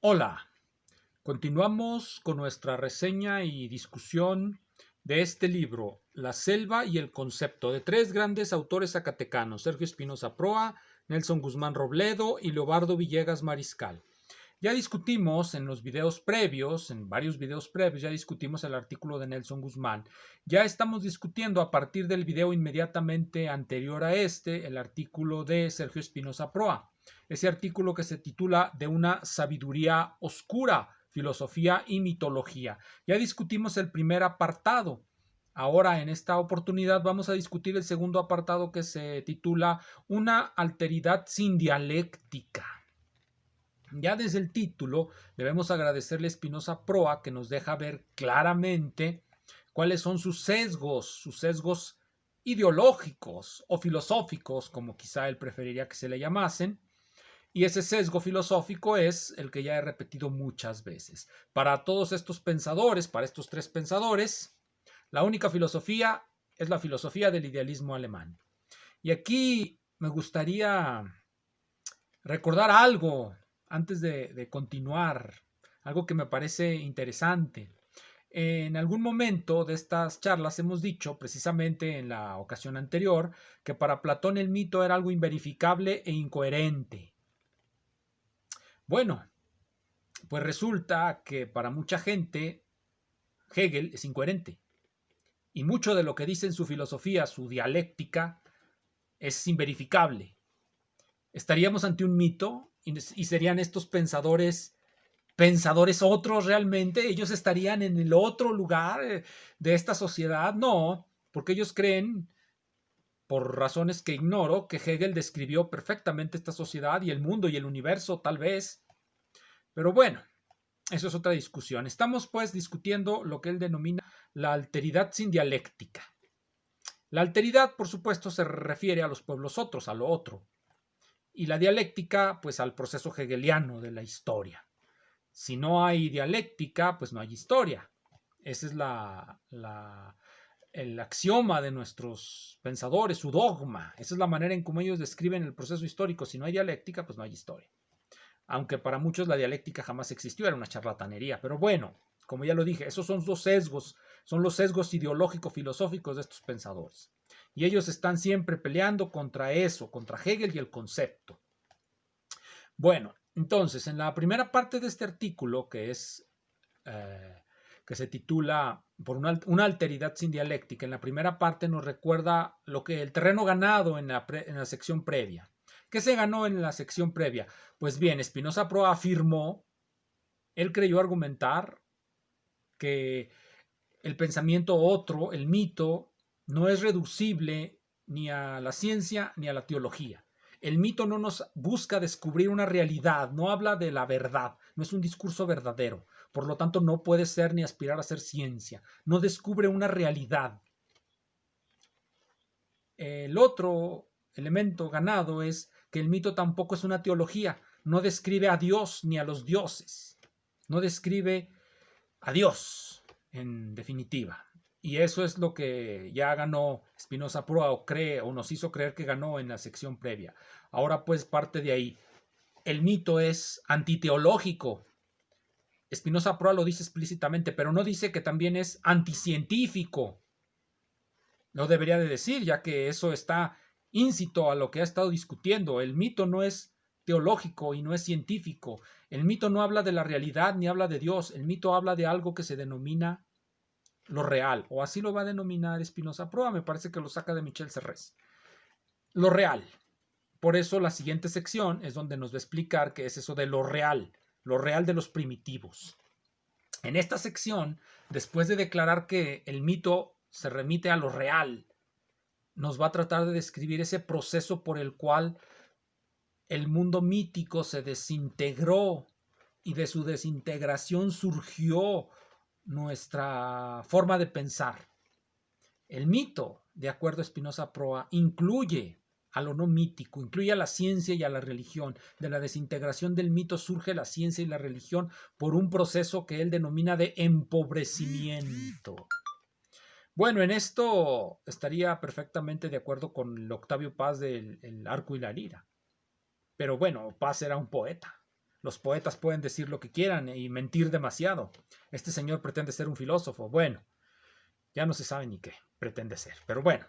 Hola, continuamos con nuestra reseña y discusión de este libro, La selva y el concepto, de tres grandes autores zacatecanos, Sergio Espinosa Proa, Nelson Guzmán Robledo y Leobardo Villegas Mariscal. Ya discutimos en los videos previos, en varios videos previos, ya discutimos el artículo de Nelson Guzmán. Ya estamos discutiendo a partir del video inmediatamente anterior a este, el artículo de Sergio Espinosa Proa. Ese artículo que se titula De una sabiduría oscura, filosofía y mitología. Ya discutimos el primer apartado. Ahora, en esta oportunidad, vamos a discutir el segundo apartado que se titula Una alteridad sin dialéctica. Ya desde el título debemos agradecerle a Espinosa Proa que nos deja ver claramente cuáles son sus sesgos ideológicos o filosóficos, como quizá él preferiría que se le llamasen. Y ese sesgo filosófico es el que ya he repetido muchas veces. Para todos estos pensadores, para estos tres pensadores, la única filosofía es la filosofía del idealismo alemán. Y aquí me gustaría recordar algo antes de continuar, algo que me parece interesante. En algún momento de estas charlas hemos dicho, precisamente en la ocasión anterior, que para Platón el mito era algo inverificable e incoherente. Bueno, pues resulta que para mucha gente Hegel es incoherente. Y mucho de lo que dice en su filosofía, su dialéctica, es inverificable. ¿Estaríamos ante un mito? ¿Y serían estos pensadores otros realmente? ¿Ellos estarían en el otro lugar de esta sociedad? No, porque ellos creen, por razones que ignoro, que Hegel describió perfectamente esta sociedad y el mundo y el universo, tal vez. Pero bueno, eso es otra discusión. Estamos pues discutiendo lo que él denomina la alteridad sin dialéctica. La alteridad, por supuesto, se refiere a los pueblos otros, a lo otro. Y la dialéctica, pues al proceso hegeliano de la historia. Si no hay dialéctica, pues no hay historia. Ese es el axioma de nuestros pensadores, su dogma. Esa es la manera en cómo ellos describen el proceso histórico. Si no hay dialéctica, pues no hay historia. Aunque para muchos la dialéctica jamás existió, era una charlatanería. Pero bueno, como ya lo dije, esos son los sesgos, son los sesgos ideológico-filosóficos de estos pensadores. Y ellos están siempre peleando contra eso, contra Hegel y el concepto. Bueno, entonces, en la primera parte de este artículo, que se titula por una alteridad sin dialéctica, en la primera parte nos recuerda lo que el terreno ganado en la sección previa. ¿Qué se ganó en la sección previa? Pues bien, Spinoza Pro afirmó, él creyó argumentar que el pensamiento otro, el mito, no es reducible ni a la ciencia ni a la teología. El mito no nos busca descubrir una realidad, no habla de la verdad, no es un discurso verdadero, por lo tanto no puede ser ni aspirar a ser ciencia, no descubre una realidad. El otro elemento ganado es que el mito tampoco es una teología, no describe a Dios ni a los dioses, no describe a Dios, en definitiva. Y eso es lo que ya ganó Spinoza Proa o cree o nos hizo creer que ganó en la sección previa. Ahora pues parte de ahí. El mito es antiteológico. Spinoza Proa lo dice explícitamente, pero no dice que también es anticientífico. No debería de decir, ya que eso está íncito a lo que ha estado discutiendo. El mito no es teológico y no es científico. El mito no habla de la realidad ni habla de Dios. El mito habla de algo que se denomina lo real, o así lo va a denominar Spinoza Proa, me parece que lo saca de Michel Serres. Lo real. Por eso la siguiente sección es donde nos va a explicar qué es eso de lo real de los primitivos. En esta sección, después de declarar que el mito se remite a lo real, nos va a tratar de describir ese proceso por el cual el mundo mítico se desintegró y de su desintegración surgió nuestra forma de pensar. El mito, de acuerdo a Spinoza Proa, incluye a lo no mítico, incluye a la ciencia y a la religión. De la desintegración del mito surge la ciencia y la religión por un proceso que él denomina de empobrecimiento. Bueno, en esto estaría perfectamente de acuerdo con el Octavio Paz del el Arco y la Lira. Pero bueno, Paz era un poeta. Los poetas pueden decir lo que quieran y mentir demasiado. Este señor pretende ser un filósofo. Bueno, ya no se sabe ni qué pretende ser. Pero bueno,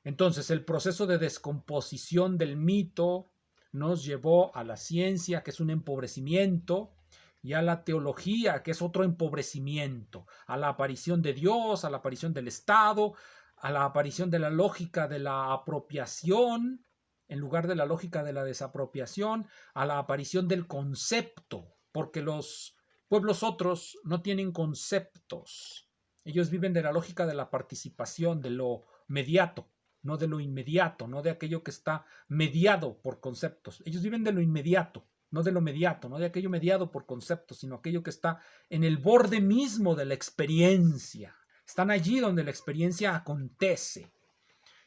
entonces el proceso de descomposición del mito nos llevó a la ciencia, que es un empobrecimiento, y a la teología, que es otro empobrecimiento, a la aparición de Dios, a la aparición del Estado, a la aparición de la lógica de la apropiación, en lugar de la lógica de la desapropiación, a la aparición del concepto, porque los pueblos otros no tienen conceptos. Ellos viven de la lógica de la participación, de lo mediato, no de lo inmediato, no de aquello que está mediado por conceptos. Ellos viven de lo inmediato, no de lo mediato, no de aquello mediado por conceptos, sino aquello que está en el borde mismo de la experiencia. Están allí donde la experiencia acontece.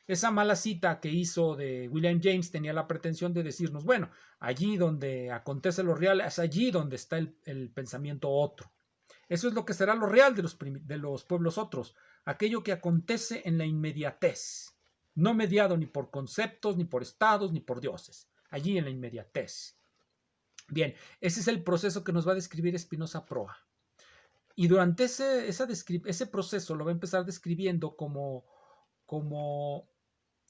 Esa mala cita que hizo de William James tenía la pretensión de decirnos, bueno, allí donde acontece lo real es allí donde está el pensamiento otro. Eso es lo que será lo real de los pueblos otros, aquello que acontece en la inmediatez, no mediado ni por conceptos, ni por estados, ni por dioses, allí en la inmediatez. Bien, ese es el proceso que nos va a describir Spinoza Proa. Y durante ese proceso lo va a empezar describiendo como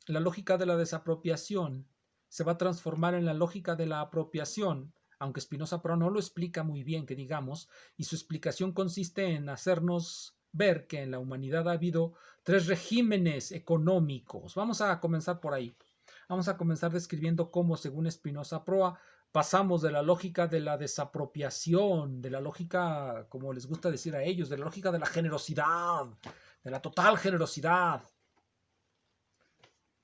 la lógica de la desapropiación se va a transformar en la lógica de la apropiación, aunque Spinoza Proa no lo explica muy bien, que digamos, y su explicación consiste en hacernos ver que en la humanidad ha habido 3 regímenes económicos. Vamos a comenzar por ahí. Vamos a comenzar describiendo cómo, según Spinoza Proa, pasamos de la lógica de la desapropiación, de la lógica, como les gusta decir a ellos, de la lógica de la generosidad, de la total generosidad,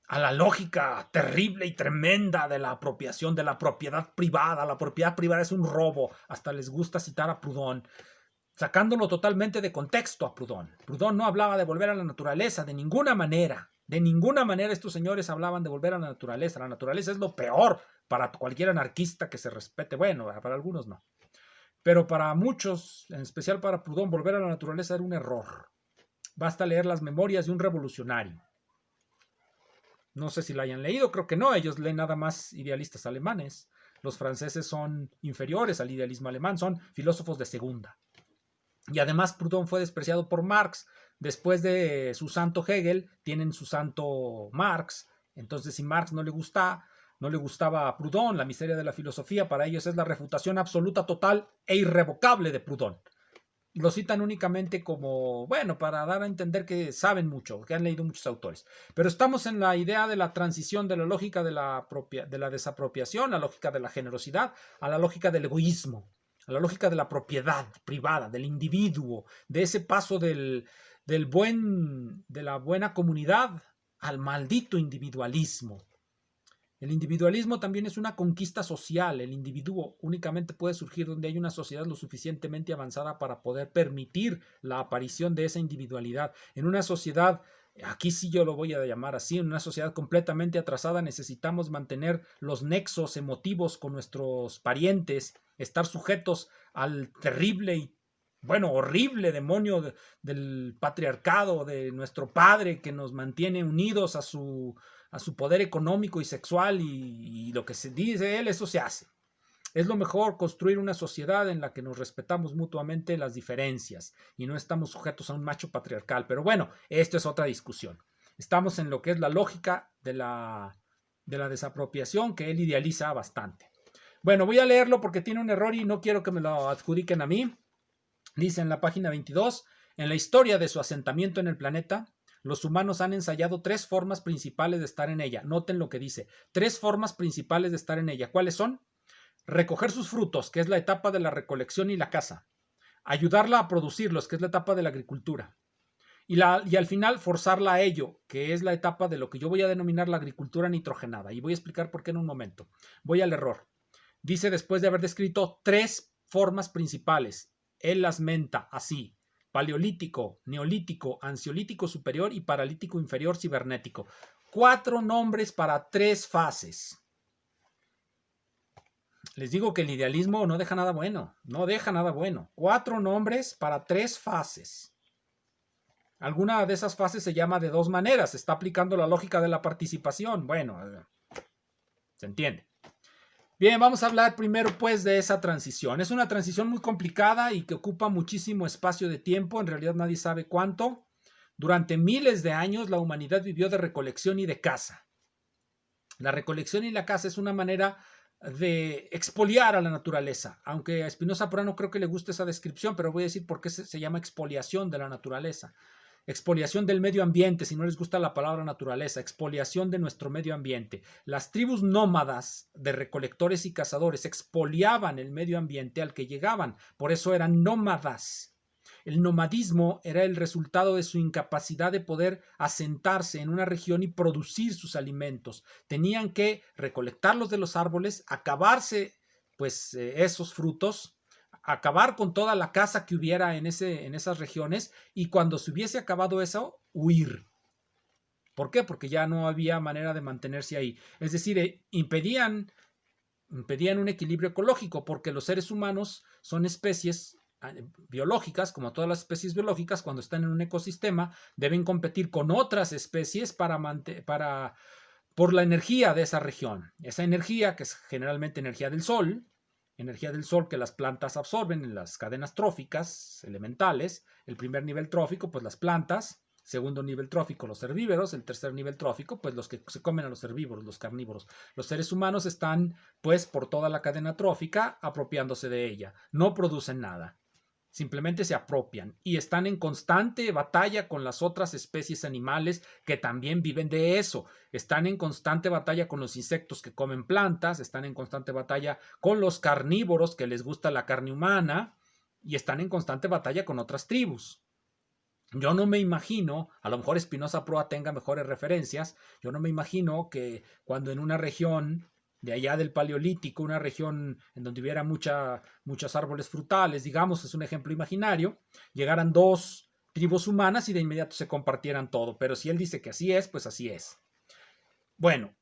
a la lógica terrible y tremenda de la apropiación, de la propiedad privada. La propiedad privada es un robo. Hasta les gusta citar a Proudhon, sacándolo totalmente de contexto a Proudhon. Proudhon no hablaba de volver a la naturaleza de ninguna manera. De ninguna manera estos señores hablaban de volver a la naturaleza. La naturaleza es lo peor para cualquier anarquista que se respete. Bueno, para algunos no. Pero para muchos, en especial para Proudhon, volver a la naturaleza era un error. Basta leer las memorias de un revolucionario. No sé si la hayan leído, creo que no. Ellos leen nada más idealistas alemanes. Los franceses son inferiores al idealismo alemán, son filósofos de segunda. Y además Proudhon fue despreciado por Marx. Después de su santo Hegel, tienen su santo Marx. Entonces, si Marx no le gustaba a Proudhon, la miseria de la filosofía, para ellos es la refutación absoluta, total e irrevocable de Proudhon. Lo citan únicamente como, bueno, para dar a entender que saben mucho, que han leído muchos autores. Pero estamos en la idea de la transición de la lógica de la desapropiación, la lógica de la generosidad, a la lógica del egoísmo, a la lógica de la propiedad privada, del individuo, de ese paso de la buena comunidad al maldito individualismo. El individualismo también es una conquista social. El individuo únicamente puede surgir donde hay una sociedad lo suficientemente avanzada para poder permitir la aparición de esa individualidad. En una sociedad, aquí sí yo lo voy a llamar así, en una sociedad completamente atrasada necesitamos mantener los nexos emotivos con nuestros parientes, estar sujetos al terrible y horrible demonio del patriarcado, de nuestro padre que nos mantiene unidos a su poder económico y sexual y lo que se dice él, eso se hace. Es lo mejor construir una sociedad en la que nos respetamos mutuamente las diferencias y no estamos sujetos a un macho patriarcal. Pero bueno, esto es otra discusión. Estamos en lo que es la lógica de la desapropiación que él idealiza bastante. Bueno, voy a leerlo porque tiene un error y no quiero que me lo adjudiquen a mí. Dice en la página 22, en la historia de su asentamiento en el planeta, los humanos han ensayado 3 formas principales de estar en ella. Noten lo que dice. 3 formas principales de estar en ella. ¿Cuáles son? Recoger sus frutos, que es la etapa de la recolección y la caza. Ayudarla a producirlos, que es la etapa de la agricultura. Y al final forzarla a ello, que es la etapa de lo que yo voy a denominar la agricultura nitrogenada. Y voy a explicar por qué en un momento. Voy al error. Dice después de haber descrito 3 formas principales. Él las menta así: paleolítico, neolítico, ansiolítico superior y paralítico inferior cibernético. 4 nombres para 3 fases. Les digo que el idealismo no deja nada bueno, no deja nada bueno. 4 nombres para 3 fases. Alguna de esas fases se llama de 2 maneras, está aplicando la lógica de la participación. Bueno, se entiende. Bien, vamos a hablar primero pues de esa transición. Es una transición muy complicada y que ocupa muchísimo espacio de tiempo, en realidad nadie sabe cuánto. Durante miles de años la humanidad vivió de recolección y de caza. La recolección y la caza es una manera de expoliar a la naturaleza, aunque a Spinoza Pora no creo que le guste esa descripción, pero voy a decir por qué se llama expoliación de la naturaleza. Expoliación del medio ambiente, si no les gusta la palabra naturaleza, expoliación de nuestro medio ambiente. Las tribus nómadas de recolectores y cazadores expoliaban el medio ambiente al que llegaban, por eso eran nómadas. El nomadismo era el resultado de su incapacidad de poder asentarse en una región y producir sus alimentos. Tenían que recolectarlos de los árboles, acabarse pues esos frutos, acabar con toda la caza que hubiera en esas regiones y cuando se hubiese acabado eso, huir. ¿Por qué? Porque ya no había manera de mantenerse ahí. Es decir, impedían un equilibrio ecológico porque los seres humanos son especies biológicas, como todas las especies biológicas, cuando están en un ecosistema, deben competir con otras especies por la energía de esa región. Esa energía, que es generalmente energía del sol que las plantas absorben en las cadenas tróficas elementales. El primer nivel trófico, pues las plantas. Segundo nivel trófico, los herbívoros. El tercer nivel trófico, pues los que se comen a los herbívoros, los carnívoros. Los seres humanos están, pues, por toda la cadena trófica apropiándose de ella. No producen nada. Simplemente se apropian y están en constante batalla con las otras especies animales que también viven de eso. Están en constante batalla con los insectos que comen plantas, están en constante batalla con los carnívoros que les gusta la carne humana y están en constante batalla con otras tribus. Yo no me imagino, a lo mejor Spinoza Proa tenga mejores referencias, yo no me imagino que cuando en una región de allá del Paleolítico, una región en donde hubiera muchos árboles frutales, digamos, es un ejemplo imaginario, llegaran dos tribus humanas y de inmediato se compartieran todo. Pero si él dice que así es, pues así es. Bueno,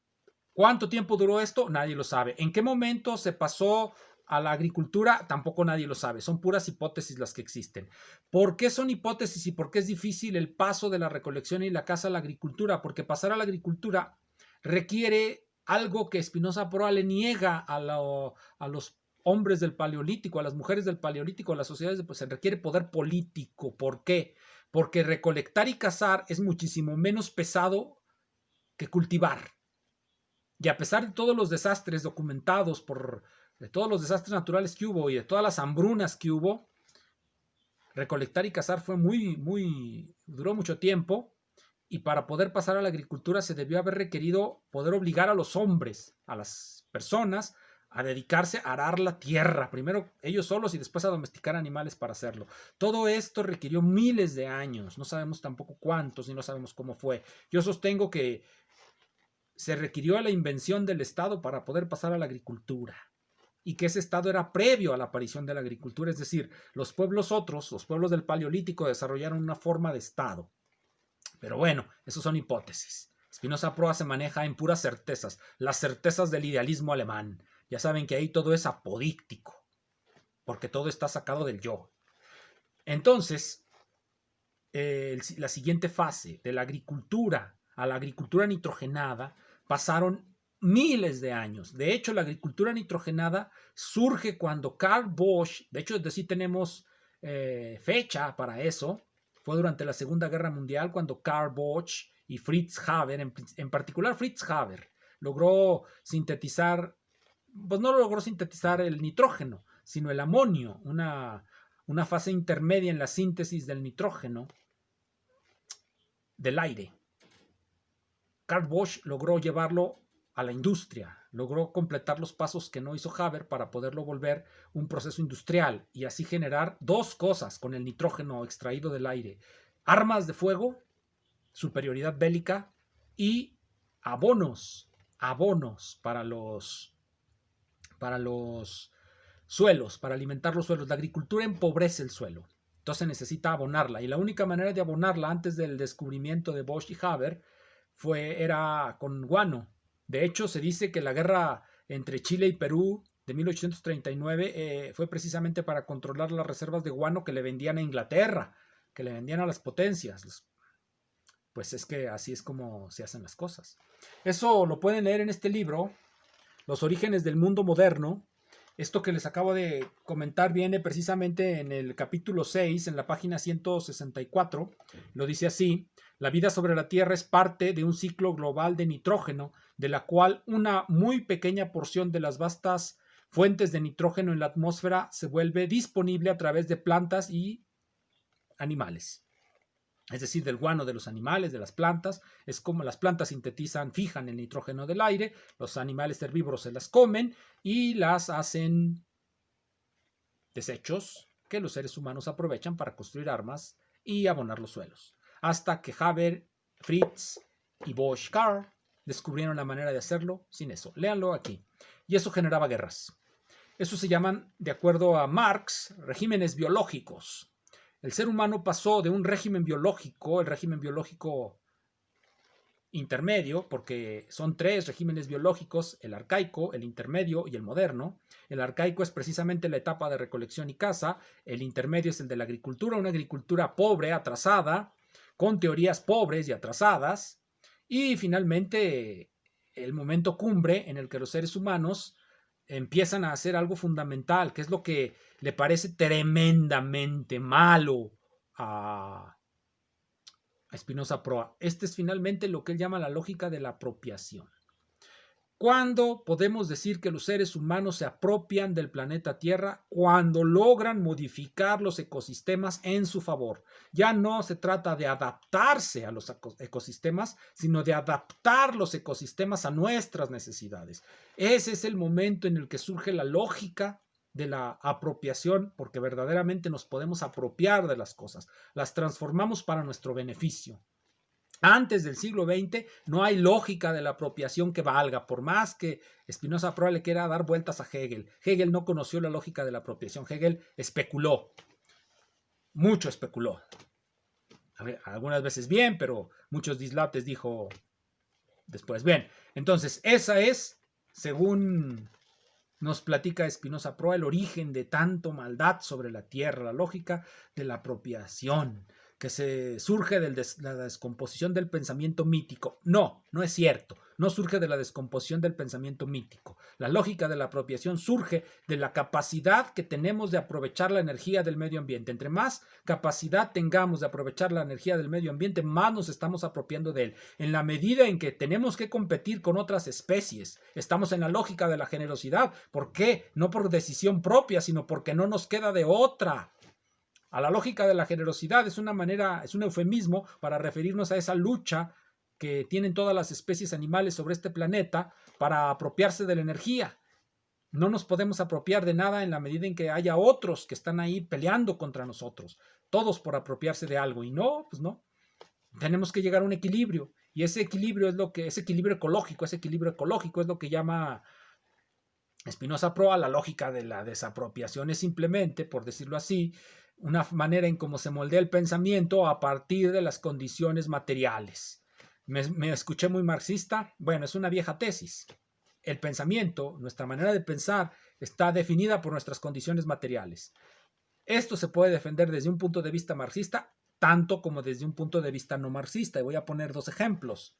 ¿cuánto tiempo duró esto? Nadie lo sabe. ¿En qué momento se pasó a la agricultura? Tampoco nadie lo sabe. Son puras hipótesis las que existen. ¿Por qué son hipótesis y por qué es difícil el paso de la recolección y la caza a la agricultura? Porque pasar a la agricultura requiere algo que Spinoza Proa le niega a los hombres del Paleolítico, a las mujeres del Paleolítico, a las sociedades, pues se requiere poder político. ¿Por qué? Porque recolectar y cazar es muchísimo menos pesado que cultivar. Y a pesar de todos los desastres documentados, de todos los desastres naturales que hubo y de todas las hambrunas que hubo, recolectar y cazar duró mucho tiempo. Y para poder pasar a la agricultura se debió haber requerido poder obligar a los hombres, a las personas, a dedicarse a arar la tierra, primero ellos solos y después a domesticar animales para hacerlo. Todo esto requirió miles de años, no sabemos tampoco cuántos y no sabemos cómo fue. Yo sostengo que se requirió la invención del Estado para poder pasar a la agricultura y que ese Estado era previo a la aparición de la agricultura, es decir, los pueblos del Paleolítico desarrollaron una forma de Estado. Pero bueno, eso son hipótesis. Spinoza Proa se maneja en puras certezas, las certezas del idealismo alemán. Ya saben que ahí todo es apodíctico, porque todo está sacado del yo. Entonces, la siguiente fase, de la agricultura a la agricultura nitrogenada, pasaron miles de años. De hecho, la agricultura nitrogenada surge cuando Karl Bosch, de hecho, sí tenemos fecha para eso, fue durante la Segunda Guerra Mundial cuando Karl Bosch y Fritz Haber, en particular Fritz Haber, logró sintetizar, pues no logró sintetizar el nitrógeno, sino el amonio, una fase intermedia en la síntesis del nitrógeno del aire. Karl Bosch logró llevarlo a la industria, logró completar los pasos que no hizo Haber para poderlo volver un proceso industrial y así generar dos cosas con el nitrógeno extraído del aire: armas de fuego, superioridad bélica y abonos para los suelos, para alimentar los suelos. La agricultura empobrece el suelo, entonces necesita abonarla y la única manera de abonarla antes del descubrimiento de Bosch y Haber era con guano. De hecho, se dice que la guerra entre Chile y Perú de 1839 fue precisamente para controlar las reservas de guano que le vendían a Inglaterra, que le vendían a las potencias. Pues es que así es como se hacen las cosas. Eso lo pueden leer en este libro, los orígenes del mundo moderno. Esto que les acabo de comentar viene precisamente en el capítulo 6, en la página 164. Lo dice así: la vida sobre la Tierra es parte de un ciclo global de nitrógeno, de la cual una muy pequeña porción de las vastas fuentes de nitrógeno en la atmósfera se vuelve disponible a través de plantas y animales. Es decir, del guano de los animales, de las plantas. Es como las plantas sintetizan, fijan el nitrógeno del aire, los animales herbívoros se las comen y las hacen desechos que los seres humanos aprovechan para construir armas y abonar los suelos. Hasta que Haber, Fritz y Bosch-Carr descubrieron la manera de hacerlo sin eso. Léanlo aquí. Y eso generaba guerras. Eso se llaman, de acuerdo a Marx, regímenes biológicos. El ser humano pasó de un régimen biológico, el régimen biológico intermedio, porque son 3 regímenes biológicos: el arcaico, el intermedio y el moderno. El arcaico es precisamente la etapa de recolección y caza, el intermedio es el de la agricultura, una agricultura pobre, atrasada, con teorías pobres y atrasadas, y finalmente el momento cumbre en el que los seres humanos empiezan a hacer algo fundamental, que es lo que le parece tremendamente malo a Spinoza Proa. Este es finalmente lo que él llama la lógica de la apropiación. ¿Cuándo podemos decir que los seres humanos se apropian del planeta Tierra? Cuando logran modificar los ecosistemas en su favor. Ya no se trata de adaptarse a los ecosistemas, sino de adaptar los ecosistemas a nuestras necesidades. Ese es el momento en el que surge la lógica de la apropiación, porque verdaderamente nos podemos apropiar de las cosas, las transformamos para nuestro beneficio. Antes del siglo XX no hay lógica de la apropiación que valga, por más que Spinoza Proa le quiera dar vueltas a Hegel. Hegel no conoció la lógica de la apropiación. Hegel especuló, mucho especuló. A ver, algunas veces bien, pero muchos dislates dijo después. Bien, entonces esa es, según nos platica Spinoza Proa, el origen de tanto maldad sobre la tierra, la lógica de la apropiación, que se surge de la descomposición del pensamiento mítico. No, no es cierto. No surge de la descomposición del pensamiento mítico. La lógica de la apropiación surge de la capacidad que tenemos de aprovechar la energía del medio ambiente. Entre más capacidad tengamos de aprovechar la energía del medio ambiente, más nos estamos apropiando de él. En la medida en que tenemos que competir con otras especies, estamos en la lógica de la generosidad. ¿Por qué? No por decisión propia, sino porque no nos queda de otra. A la lógica de la generosidad es una manera, es un eufemismo para referirnos a esa lucha que tienen todas las especies animales sobre este planeta para apropiarse de la energía. No nos podemos apropiar de nada en la medida en que haya otros que están ahí peleando contra nosotros, todos por apropiarse de algo. Y no, pues no. Tenemos que llegar a un equilibrio. Y ese equilibrio es lo que, ese equilibrio ecológico es lo que llama Spinoza Proa la lógica de la desapropiación. Es simplemente, por decirlo así, una manera en cómo se moldea el pensamiento a partir de las condiciones materiales. Me escuché muy marxista. Bueno, es una vieja tesis. El pensamiento, nuestra manera de pensar, está definida por nuestras condiciones materiales. Esto se puede defender desde un punto de vista marxista, tanto como desde un punto de vista no marxista. Y voy a poner 2 ejemplos.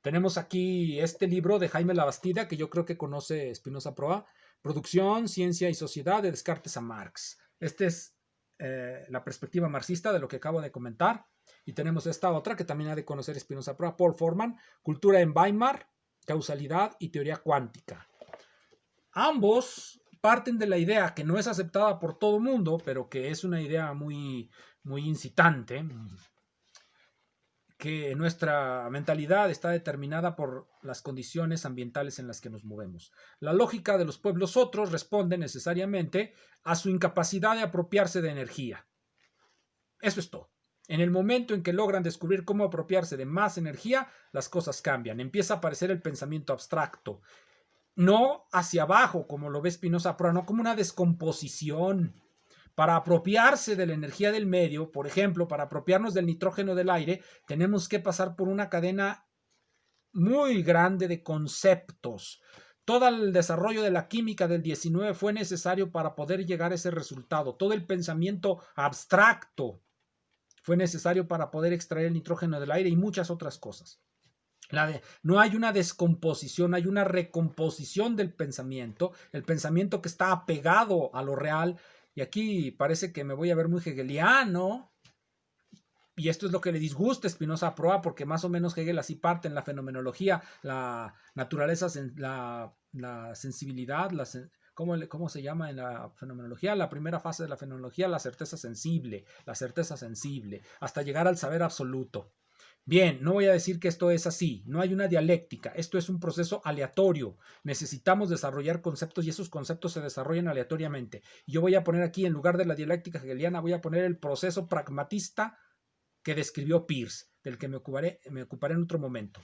Tenemos aquí este libro de Jaime Labastida, que yo creo que conoce Spinoza Proa, Producción, Ciencia y Sociedad, de Descartes a Marx. Esta es la perspectiva marxista de lo que acabo de comentar. Y tenemos esta otra que también ha de conocer Spinoza Proa, Paul Forman, Cultura en Weimar, Causalidad y Teoría Cuántica. Ambos parten de la idea que no es aceptada por todo el mundo, pero que es una idea muy, muy incitante, que nuestra mentalidad está determinada por las condiciones ambientales en las que nos movemos. La lógica de los pueblos otros responde necesariamente a su incapacidad de apropiarse de energía. Eso es todo. En el momento en que logran descubrir cómo apropiarse de más energía, las cosas cambian. Empieza a aparecer el pensamiento abstracto. No hacia abajo, como lo ve Spinoza Proa, no como una descomposición. Para apropiarse de la energía del medio, por ejemplo, para apropiarnos del nitrógeno del aire, tenemos que pasar por una cadena muy grande de conceptos. Todo el desarrollo de la química del 19 fue necesario para poder llegar a ese resultado. Todo el pensamiento abstracto fue necesario para poder extraer el nitrógeno del aire y muchas otras cosas. No hay una descomposición, hay una recomposición del pensamiento, el pensamiento que está apegado a lo real. Y aquí parece que me voy a ver muy hegeliano, y esto es lo que le disgusta a Spinoza a Proa, porque más o menos Hegel así parte en la fenomenología, la naturaleza, la sensibilidad, ¿cómo se llama en la fenomenología? La primera fase de la fenomenología, la certeza sensible, hasta llegar al saber absoluto. Bien, no voy a decir que esto es así, no hay una dialéctica, esto es un proceso aleatorio. Necesitamos desarrollar conceptos y esos conceptos se desarrollan aleatoriamente. Yo voy a poner aquí, en lugar de la dialéctica hegeliana, voy a poner el proceso pragmatista que describió Peirce, del que me ocuparé en otro momento.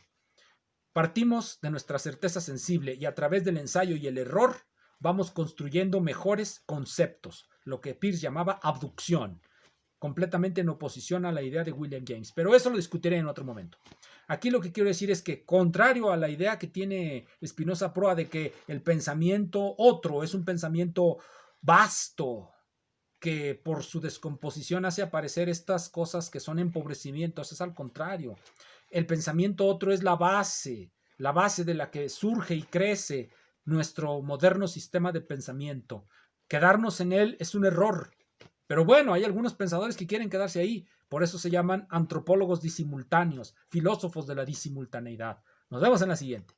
Partimos de nuestra certeza sensible y a través del ensayo y el error vamos construyendo mejores conceptos, lo que Peirce llamaba abducción, completamente en oposición a la idea de William James. Pero eso lo discutiré en otro momento. Aquí lo que quiero decir es que, contrario a la idea que tiene Spinoza Proa de que el pensamiento otro es un pensamiento vasto, que por su descomposición hace aparecer estas cosas que son empobrecimientos, es al contrario. El pensamiento otro es la base de la que surge y crece nuestro moderno sistema de pensamiento. Quedarnos en él es un error. Pero bueno, hay algunos pensadores que quieren quedarse ahí. Por eso se llaman antropólogos disimultáneos, filósofos de la disimultaneidad. Nos vemos en la siguiente.